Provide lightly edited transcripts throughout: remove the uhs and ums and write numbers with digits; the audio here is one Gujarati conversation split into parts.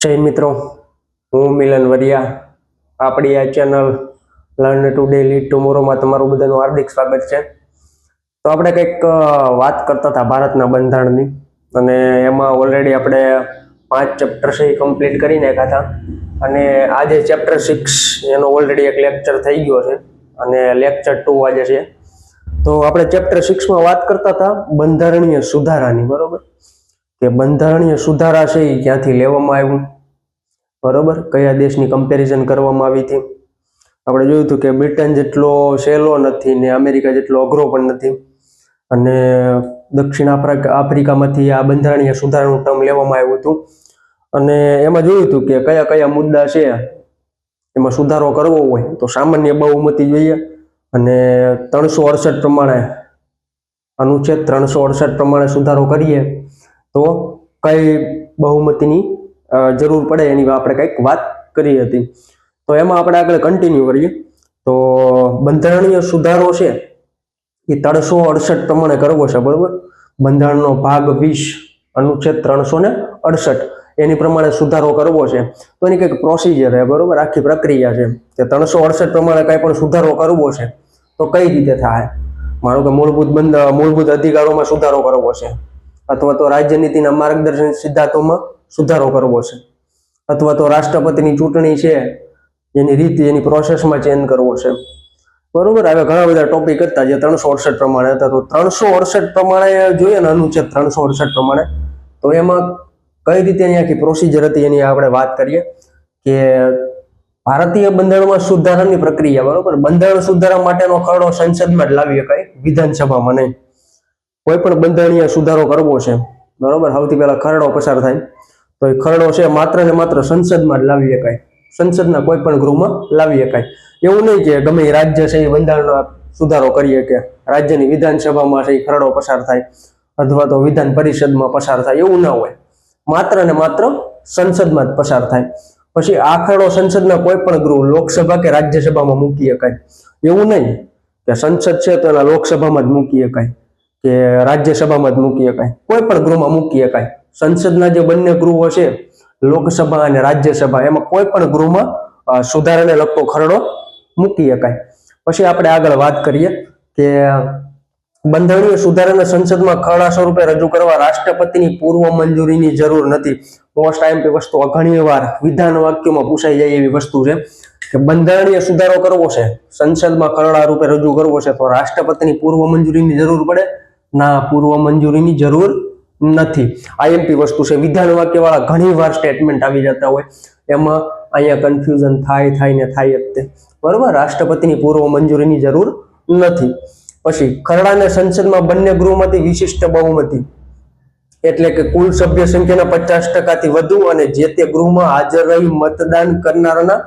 જય મિત્રો, હું મિલન વરિયા. આપણી આ ચેનલ લર્ન ટુડે લીડ ટુમોરોમાં તમારું બધાનું હાર્દિક સ્વાગત છે. તો આપણે કંઈક વાત કરતા હતા ભારતના બંધારણની, અને એમાં ઓલરેડી આપણે 5 ચેપ્ટર છે એ કમ્પ્લીટ કરી નાખ્યા હતા. અને આજે ચેપ્ટર 6 એનો ઓલરેડી એક લેક્ચર થઈ ગયો છે, અને લેક્ચર 2 આજે છે. તો આપણે ચેપ્ટર 6માં વાત કરતા હતા બંધારણીય સુધારાની, બરોબર? કે બંધારણીય સુધારા છે એ ક્યાંથી લેવામાં આવ્યું, બરોબર? કયા દેશની કમ્પેરિઝન કરવામાં આવી હતી. આપણે જોયું હતું કે બ્રિટન જેટલો સહેલો નથી ને અમેરિકા જેટલો અઘરો પણ નથી, અને દક્ષિણ આફ્રિકામાંથી આ બંધારણીય સુધારાનું ટર્મ લેવામાં આવ્યું હતું. અને એમાં જોયું હતું કે કયા કયા મુદ્દા છે એમાં સુધારો કરવો હોય તો સામાન્ય બહુમતી જોઈએ, અને 368 પ્રમાણે અનુચ્છેદ 368 પ્રમાણે સુધારો કરીએ તો કઈ બહુમતીની જરૂર પડે એની આપણે કંઈક વાત કરી હતી. તો એમાં આપણે આગળ કન્ટિન્યુ કરીએ. તો બંધારણીય સુધારો છે એ 368 પ્રમાણે કરવો છે, બરોબર? બંધારણનો ભાગ 20 અનુચ્છેદ 368 એની પ્રમાણે સુધારો કરવો છે. તો એની કંઈક પ્રોસિજર છે, બરોબર? આખી પ્રક્રિયા છે કે 368 પ્રમાણે કંઈ પણ સુધારો કરવો છે તો કઈ રીતે થાય. માનો કે મૂળભૂત અધિકારોમાં સુધારો કરવો છે, અથવા તો રાજ્યનીતિના માર્ગદર્શન સિદ્ધાંતોમાં સુધારો કરવો છે, અથવા તો રાષ્ટ્રપતિની ચૂંટણી છે એની રીત એની પ્રોસેસમાં ચેન્જ કરવો છે, બરોબર? હવે ઘણા બધા ટોપિક હતા જે 368 પ્રમાણે હતા. તો 368 પ્રમાણે જોઈએ ને, અનુચ્છેદ 368 પ્રમાણે, તો એમાં કઈ રીતે એની આખી પ્રોસિજર હતી એની આપણે વાત કરીએ. કે ભારતીય બંધારણમાં સુધારાની પ્રક્રિયા, બરોબર? બંધારણ સુધારા માટેનો ખરડો સંસદમાં જ લાવી શકાય, વિધાનસભામાં નહીં. કોઈ પણ બંધારણીય સુધારો કરવો છે, બરોબર, સૌથી પહેલા ખરડો પસાર થાય. તો એ ખરડો છે માત્ર ને માત્ર સંસદમાં જ લાવી શકાય, સંસદના કોઈ પણ ગૃહમાં લાવી શકાય. એવું નહીં કે ગમે એ રાજ્ય છે એ બંધારણનો સુધારો કરીએ કે રાજ્યની વિધાનસભામાં છે એ ખરડો પસાર થાય, અથવા તો વિધાન પરિષદમાં પસાર થાય, એવું ના હોય. માત્ર ને માત્ર સંસદમાં જ પસાર થાય. પછી આ ખરડો સંસદના કોઈ પણ ગૃહ, લોકસભા કે રાજ્યસભામાં મૂકી શકાય. એવું નહીં કે સંસદ છે તો એના લોકસભામાં જ મૂકી શકાય કે રાજ્યસભામાં જ મૂકી શકાય, કોઈ પણ ગૃહમાં મૂકી શકાય. સંસદના જે બંને ગૃહો છે, લોકસભા અને રાજ્યસભા, એમાં કોઈ પણ ગૃહમાં સુધારાને લગતો ખરડો મૂકી શકાય. પછી આપણે આગળ વાત કરીએ કે બંધારણીય સુધારાને સંસદમાં ખરડા સ્વરૂપે રજૂ કરવા રાષ્ટ્રપતિની પૂર્વ મંજૂરીની જરૂર નથી. મોસ્ટ આઈએમપી વસ્તુ ઘણી વાર વિધાન વાક્યોમાં પૂછાઈ જાય એવી વસ્તુ છે કે બંધારણીય સુધારો કરવો છે, સંસદમાં ખરડા રૂપે રજૂ કરવો છે, તો રાષ્ટ્રપતિની પૂર્વ મંજૂરીની જરૂર પડે? ના, પૂર્વ મંજૂરીની જરૂર નથી. આઈએમપી વસ્તુ છે, વિધાન વાક્ય વાળા ઘણી વાર સ્ટેટમેન્ટ આવી જતા હોય, એમાં અહીંયા કન્ફ્યુઝન થાય ને થાય જ તે, બરોબર? રાષ્ટ્રપતિની પૂર્વ મંજૂરીની જરૂર નથી. પછી ખરડાને સંસદમાં બંને ગૃહમાંથી વિશિષ્ટ બહુમતી, એટલે કે કુલ સભ્ય સંખ્યાના 50% વધુ અને જે તે ગૃહમાં હાજર રહી મતદાન કરનારના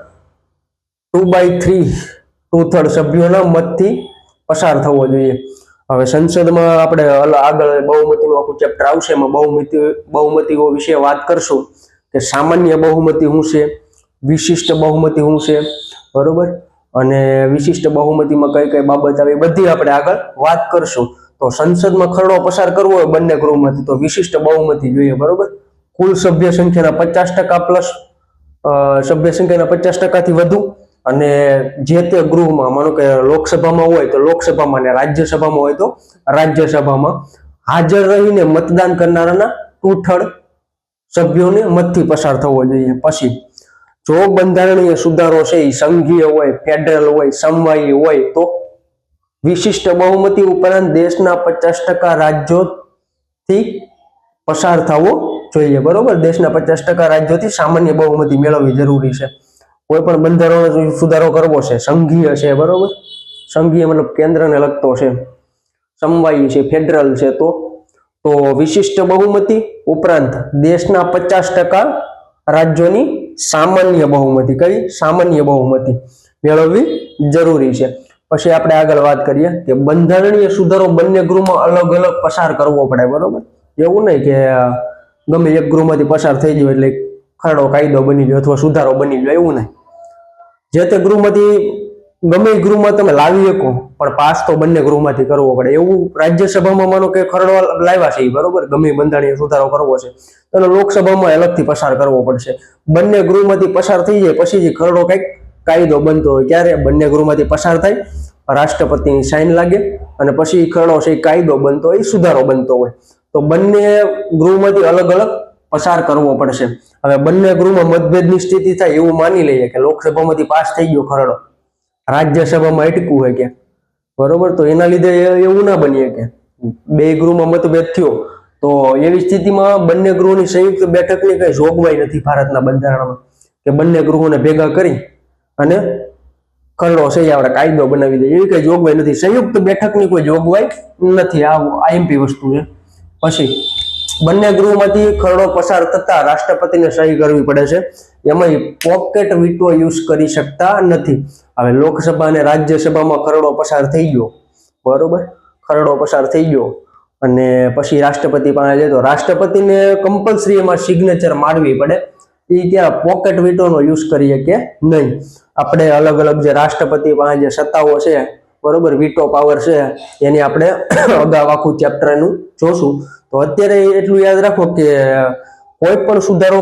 2/3 સભ્યોના મતથી પસાર થવો જોઈએ. હવે સંસદમાં આપણે આગળ બહુમતીનું આખું ચેપ્ટર આવશે, એમાં બહુમતીઓ વિશે વાત કરશું કે સામાન્ય બહુમતી શું છે, વિશિષ્ટ બહુમતી શું છે, બરોબર? અને વિશિષ્ટ બહુમતીમાં કઈ કઈ બાબત આવે બધી આપણે આગળ વાત કરશું. તો સંસદમાં ખરડો પસાર કરવો હોય બંને ગૃહમાંથી તો વિશિષ્ટ બહુમતી જોઈએ, બરોબર? કુલ સભ્ય સંખ્યાના 50% પ્લસ સભ્ય સંખ્યાના 50%થી વધુ, અને જે તે ગૃહમાં, માનો કે લોકસભામાં હોય તો લોકસભામાં અને રાજ્યસભામાં હોય તો રાજ્યસભામાં હાજર રહીને મતદાન કરનારાના 2/3 સભ્યોને મતથી પસાર થવો જોઈએ. પછી જો બંધારણીય સુધારો છે એ સંઘીય હોય, ફેડરલ હોય, સમવાયી હોય તો વિશિષ્ટ બહુમતી ઉપરાંત દેશના 50% રાજ્યોથી પસાર થવો જોઈએ, બરોબર? દેશના 50% રાજ્યોથી સામાન્ય બહુમતી મેળવવી જરૂરી છે. કોઈ પણ બંધારણ સુધારો કરવો છે, સંઘીય છે, બરોબર? સંઘીય મતલબ કેન્દ્રને લગતો છે, સમવાયી છે, ફેડરલ છે, તો વિશિષ્ટ બહુમતી ઉપરાંત દેશના 50% રાજ્યોની સામાન્ય બહુમતી, કઈ સામાન્ય બહુમતી મેળવવી જરૂરી છે. પછી આપણે આગળ વાત કરીએ કે બંધારણીય સુધારો બંને ગૃહમાં અલગ અલગ પસાર કરવો પડે, બરોબર? એવું નહીં કે ગમે એક ગૃહમાંથી પસાર થઈ ગયો એટલે ખરડો કાયદો બની ગયો અથવા સુધારો બની ગયો, એવું નહીં. જે તે ગૃહમાંથી ગમે એ ગૃહમાં તમે લાવી શકો, પણ પાસ તો બંને ગૃહમાંથી કરવો પડે. એવું રાજ્યસભામાં માનો કે ખરડો લાવ્યા છે, બરોબર, ગમે બંધારણીય સુધારો કરવો છે, એનો લોકસભામાં અલગથી પસાર કરવો પડશે. બંને ગૃહમાંથી પસાર થઈ જાય પછી જ ખરડો કંઈક કાયદો બનતો હોય. ક્યારે બંને ગૃહમાંથી પસાર થાય, રાષ્ટ્રપતિની સાઇન લાગે અને પછી ખરડો છે કાયદો બનતો હોય, સુધારો બનતો હોય. તો બંને ગૃહમાંથી અલગ અલગ પસાર કરવો પડશે. હવે બંને ગૃહમાં મતભેદની સ્થિતિ થાય એવું માની લઈએ કે લોકસભામાંથી પાસ થઈ ગયો ખરડો, રાજ્યસભામાં અટકવું હોય કે બરોબર, તો એના લીધે એવું ના બનીએ કે બે ગૃહમાં મતભેદ થયો તો એવી સ્થિતિમાં બંને ગૃહોની સંયુક્ત બેઠકની કઈ જોગવાઈ નથી ભારતના બંધારણમાં કે બંને ગૃહોને ભેગા કરી અને ખરડો છે આપણે કાયદો બનાવી દે, એવી કઈ જોગવાઈ નથી. સંયુક્ત બેઠકની કોઈ જોગવાઈ નથી. આ આઈએમપી વસ્તુ છે. પછી બંને ગૃહમાંથી ખરડો પસાર થતા રાષ્ટ્રપતિને સહી કરવી પડે છે. એમાં પોકેટ વીટો યુઝ કરી શકતા નથી. હવે લોકસભા અને રાજ્યસભામાં ખરડો પસાર થઈ ગયો, બરોબર, ખરડો પસાર થઈ ગયો અને પછી રાષ્ટ્રપતિ પાસે જાય તો રાષ્ટ્રપતિને કમ્પલસરી એમાં સિગ્નેચર મારવી પડે. એ ત્યાં પોકેટ વીટોનો યુઝ કરીએ કે નહીં. આપણે અલગ અલગ જે રાષ્ટ્રપતિ પાસે જે સત્તાઓ છે, બરોબર, વીટો પાવર છે, એની આપણે અગાઉ આખું ચેપ્ટર એનું જોશું. તો અત્યારે એટલું યાદ રાખો કે કોઈ પણ સુધારો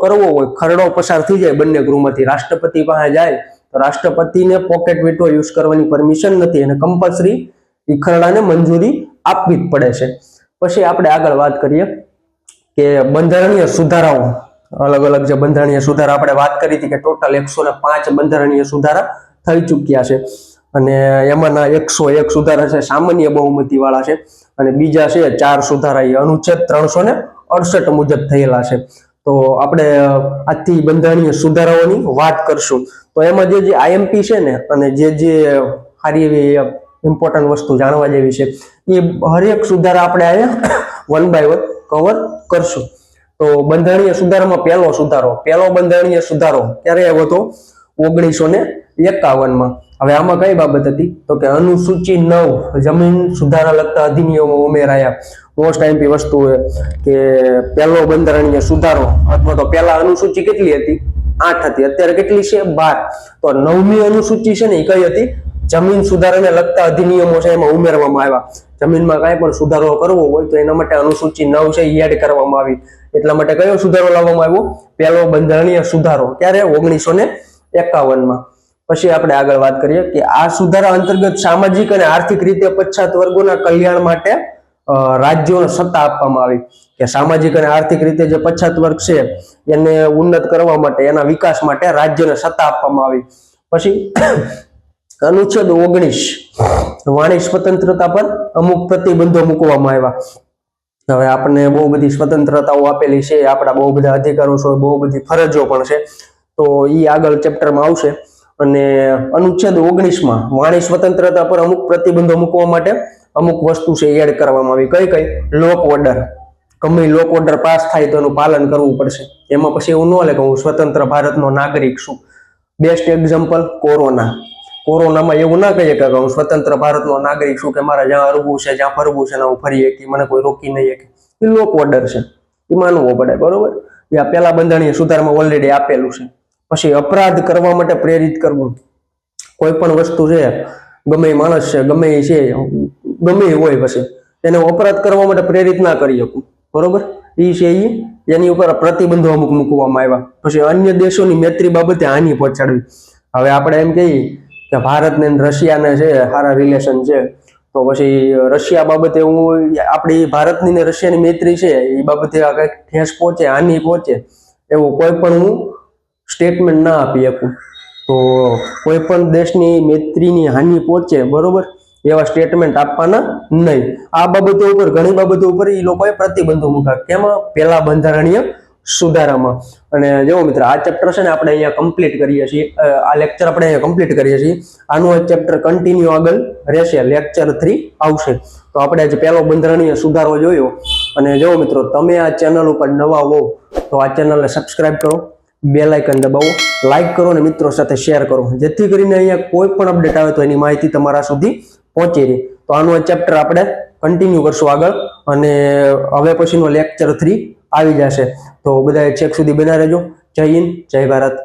કરવો હોય, ખરડો પસાર થઈ જાય બંને ગૃહમાંથી, રાષ્ટ્રપતિ પાસે જાય તો રાષ્ટ્રપતિને પોકેટ વીટો યુઝ કરવાની પરમિશન નથી અને કમ્પલસરી એ ખરડાને મંજૂરી આપવી જ પડે છે. પછી આપણે આગળ વાત કરીએ કે બંધારણીય સુધારાઓ, અલગ અલગ જે બંધારણીય સુધારા આપણે વાત કરી હતી કે ટોટલ 105 બંધારણીય સુધારા થઈ ચૂક્યા છે અને એમાંના 101 સુધારા છે સામાન્ય બહુમતી વાળા છે અને બીજા છે 4 સુધારા એ અનુચ્છેદ 368 મુજબ થયેલા છે. તો આપણે આજથી બંધારણીય સુધારાઓની વાત કરશું. તો એમાં જે આઈએમપી છે ને અને જે સારી એવી ઇમ્પોર્ટન્ટ વસ્તુ જાણવા જેવી છે એ હરેક સુધારા આપણે અહીંયા 1 by 1 કવર કરશું. તો બંધારણીય સુધારામાં પહેલો બંધારણીય સુધારો ક્યારે આવ્યો હતો? 1951માં. હવે આમાં કઈ બાબત હતી તો કે અનુસૂચિ 9 જમીન સુધારા લગતા અધિનિયમો ઉમેરાયા. મોસ્ટ આઈએમપી વસ્તુ કે પહેલો બંધારણીય સુધારો અથવા તો પહેલા અનુસૂચિ કેટલી હતી? 8 હતી. અત્યારે કેટલી છે? 12. તો 9મી અનુસૂચિ છે ને એ કઈ હતી? જમીન સુધારાને લગતા અધિનિયમો છે એમાં ઉમેરવામાં આવ્યા. જમીનમાં કાંઈ પણ સુધારો કરવો હોય તો એના માટે અનુસૂચિ 9 છે એ એડ કરવામાં આવી. એટલા માટે કયો સુધારો લાવવામાં આવ્યો? પહેલો બંધારણીય સુધારો. ક્યારે? 1951માં. પછી આપણે આગળ વાત કરીએ કે આ સુધારા અંતર્ગત સામાજિક અને આર્થિક રીતે પછાત વર્ગોના કલ્યાણ માટે રાજ્યોને સત્તા આપવામાં આવી કે સામાજિક અને આર્થિક રીતે જે પછાત વર્ગ છે એને ઉન્નત કરવા માટે, એના વિકાસ માટે રાજ્યને સત્તા આપવામાં આવી. પછી અનુચ્છેદ 19 વાણી સ્વતંત્રતા પર અમુક પ્રતિબંધો મૂકવામાં આવ્યા. હવે આપણને બહુ બધી સ્વતંત્રતાઓ આપેલી છે, આપણા બહુ બધા અધિકારો છે, બહુ બધી ફરજો પણ છે, તો એ આગળ ચેપ્ટરમાં આવશે. અને અનુચ્છેદ 19માં વાણી સ્વતંત્રતા પર અમુક પ્રતિબંધો મૂકવા માટે અમુક વસ્તુ છે એડ કરવામાં આવી. કઈ? લોક ઓર્ડર. ગમે લોક ઓર્ડર પાસ થાય તો એનું પાલન કરવું પડશે. એમાં પછી એવું ન લે કે હું સ્વતંત્ર ભારતનો નાગરિક છું. બેસ્ટ એક્ઝામ્પલ કોરોનામાં એવું ના કહીએ કે હું સ્વતંત્ર ભારતનો નાગરિક છું કે મારે જ્યાં હરવું છે, જ્યાં ફરવું છે હું ફરી શકી, મને કોઈ રોકી નહીં શકે. એ લોક ઓર્ડર છે, એ માનવો પડે, બરોબર. એ પેલા બંધારણીય સુધારામાં ઓલરેડી આપેલું છે. પછી અપરાધ કરવા માટે પ્રેરિત કરવું. કોઈ પણ વસ્તુ છે, ગમે એ માણસ છે, ગમે એ છે, ગમે એ હોય, પછી એને અપરાધ કરવા માટે પ્રેરિત ના કરી શકું, બરોબર. એ છે એની ઉપર પ્રતિબંધો અમુક મૂકવામાં આવ્યા. પછી અન્ય દેશોની મૈત્રી બાબતે હાનિ પહોંચાડવી. હવે આપણે એમ કહીએ કે ભારત ને રશિયાને છે સારા રિલેશન છે, તો પછી રશિયા બાબતે હું આપણી ભારતની ને રશિયાની મૈત્રી છે એ બાબતે કંઈક ઠેસ પહોંચે, હાનિ પહોંચે એવું કોઈ પણ હું સ્ટેટમેન્ટ ના આપી શકું. તો કોઈ પણ દેશની મૈત્રીની હાનિ પહોંચે, બરોબર, એવા સ્ટેટમેન્ટ આપવાના નહીં. આ બાબતો ઉપર, ઘણી બાબતો ઉપર એ લોકોએ પ્રતિબંધો મૂક્યા. કેમાં? પહેલા બંધારણીય સુધારામાં. અને જો મિત્રો, આ ચેપ્ટર છે ને આપણે અહીંયા કમ્પ્લીટ કરીએ છીએ, આ લેક્ચર આપણે અહીંયા કમ્પ્લીટ કરીએ છીએ. આનું ચેપ્ટર કન્ટિન્યુ આગળ રહેશે, લેક્ચર 3 આવશે. તો આપણે આજે પહેલો બંધારણીય સુધારો જોયો. અને જો મિત્રો, તમે આ ચેનલ ઉપર નવા હો તો આ ચેનલને સબસ્ક્રાઇબ કરો, બેલ આઇકન દબાવો, લાઈક કરો અને મિત્રો સાથે શેર કરો, જેથી કરીને અહીંયા કોઈ પણ અપડેટ આવે તો એની માહિતી તમારા સુધી પહોંચી રહી. તો આનું ચેપ્ટર આપણે કન્ટિન્યુ કરશું આગળ અને હવે પછીનો લેક્ચર 3 આવી જશે. તો બધા છેક સુધી બના રહેજો. જય હિન્દ, જય ભારત.